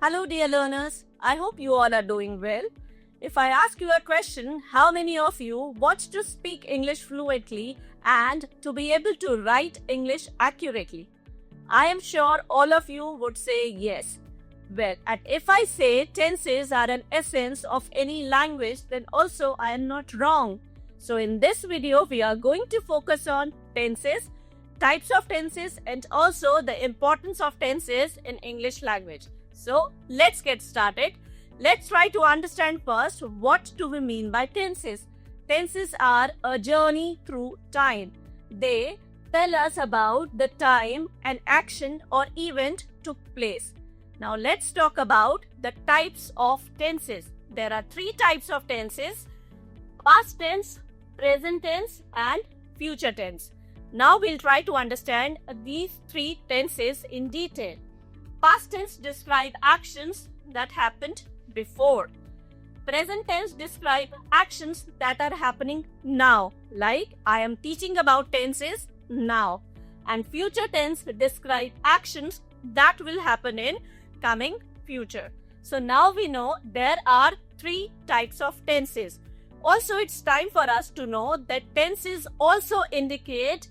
Hello dear learners, I hope you all are doing well. If I ask you a question, how many of you want to speak English fluently and to be able to write English accurately? I am sure all of you would say yes. Well, and if I say tenses are an essence of any language, then also I am not wrong. So in this video, we are going to focus on tenses, types of tenses, and also the importance of tenses in English language. So let's get started. Let's try to understand first what do we mean by tenses. Tenses are a journey through time. They tell us about the time an action or event took place. Now let's talk about the types of tenses. There are three types of tenses: past tense, present tense, and future tense. Now we'll try to understand these three tenses in detail. Past tense describe actions that happened before. Present tense describe actions that are happening now, like I am teaching about tenses now. And future tense describe actions that will happen in coming future. So now we know there are three types of tenses. Also, it's time for us to know that tenses also indicate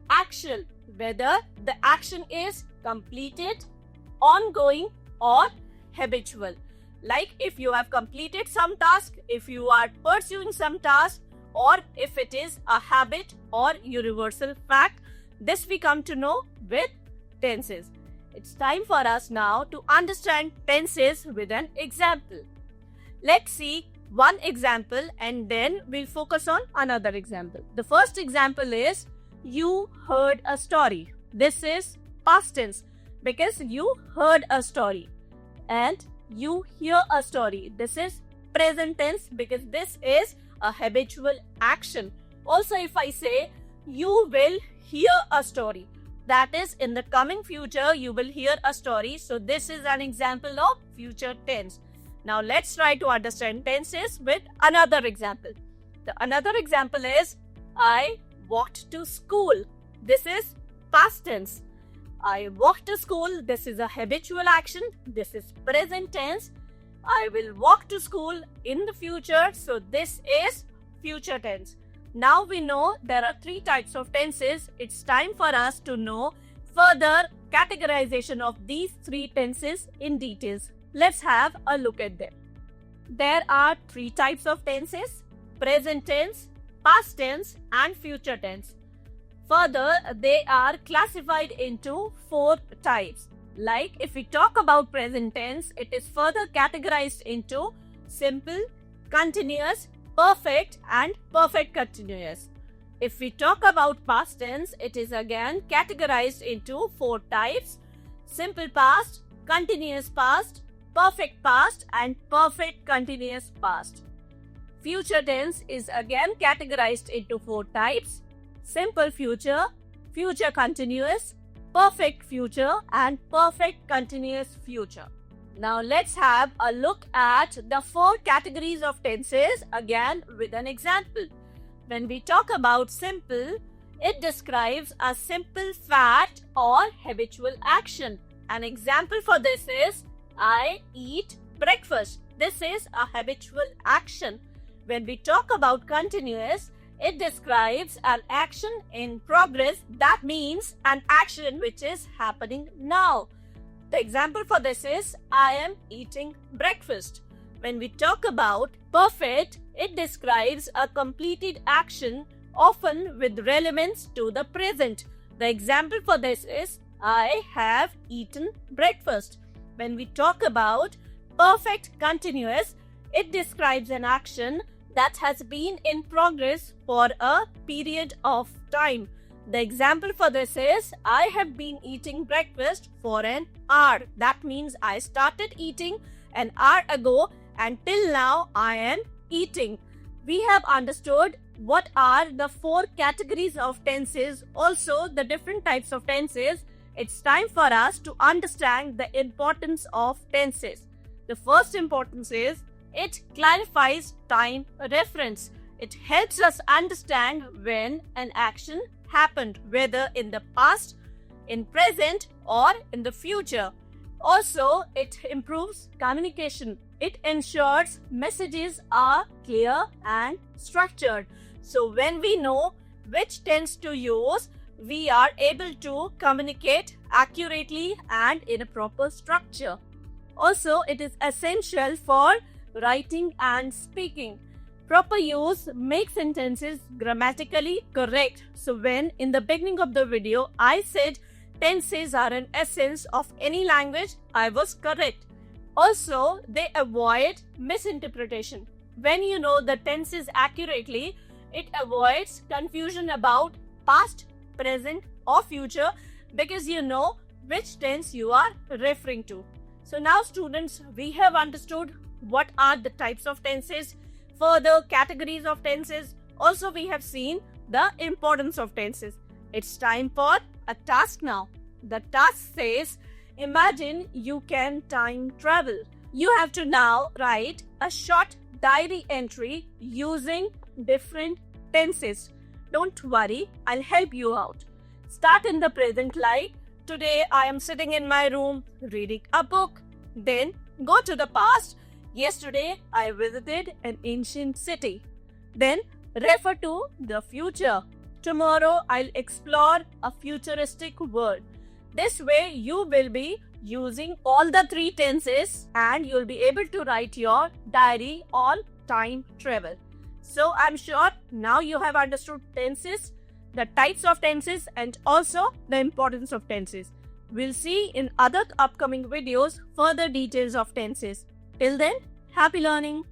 action, whether the action is completed, ongoing, or habitual. Like if you have completed some task, if you are pursuing some task, or if it is a habit or universal fact. This we come to know with tenses. It's time for us now to understand tenses with an example. Let's see one example and then we'll focus on another example. The first example is you heard a story. This is past tense, because you heard a story, and you hear a story. This is present tense, because this is a habitual action. Also, if I say you will hear a story, that is in the coming future you will hear a story. So this is an example of future tense. Now let's try to understand tenses with another example. The another example is I walked to school. This is past tense. I walk to school. This is a habitual action. This is present tense. I will walk to school in the future. So this is future tense. Now we know there are three types of tenses. It's time for us to know further categorization of these three tenses in details. Let's have a look at them. There are three types of tenses: present tense, past tense, and future tense. Further, they are classified into four types. Like if we talk about present tense, it is further categorized into simple, continuous, perfect, and perfect continuous. If we talk about past tense, it is again categorized into four types: simple past, continuous past, perfect past, and perfect continuous past. Future tense is again categorized into four types: simple future, future continuous, perfect future, and perfect continuous future. Now let's have a look at the four categories of tenses again with an example. When we talk about simple, it describes a simple fact or habitual action. An example for this is I eat breakfast. This is a habitual action. When we talk about continuous, it describes an action in progress. That means an action which is happening now. The example for this is I am eating breakfast. When we talk about perfect, it describes a completed action, often with relevance to the present. The example for this is I have eaten breakfast. When we talk about perfect continuous, it describes an action that has been in progress for a period of time. The example for this is I have been eating breakfast for an hour. That means I started eating an hour ago and till now I am eating. We have understood what are the four categories of tenses, also the different types of tenses. It's time for us to understand the importance of tenses. The first importance is It clarifies time reference. It helps us understand when an action happened, whether in the past, in present, or in the future. Also, it improves communication. It ensures messages are clear and structured. So when we know which tense to use, we are able to communicate accurately and in a proper structure. Also, it is essential for writing and speaking. Proper use makes sentences grammatically correct. So when in the beginning of the video I said tenses are an essence of any language, I was correct. Also, they avoid misinterpretation. When you know the tenses accurately, it avoids confusion about past, present or future because you know which tense you are referring to. So now students, we have understood what are the types of tenses, further categories of tenses. Also, we have seen the importance of tenses. It's time for a task now. The task says, imagine you can time travel. You have to now write a short diary entry using different tenses. Don't worry, I'll help you out. Start in the present like, today I am sitting in my room reading a book. Then go to the past. Yesterday I visited an ancient city. Then refer to the future. Tomorrow I'll explore a futuristic world. This way you will be using all the three tenses and you'll be able to write your diary on time travel. So I'm sure now you have understood tenses, the types of tenses and also the importance of tenses. We'll see in other upcoming videos further details of tenses. Till then, happy learning!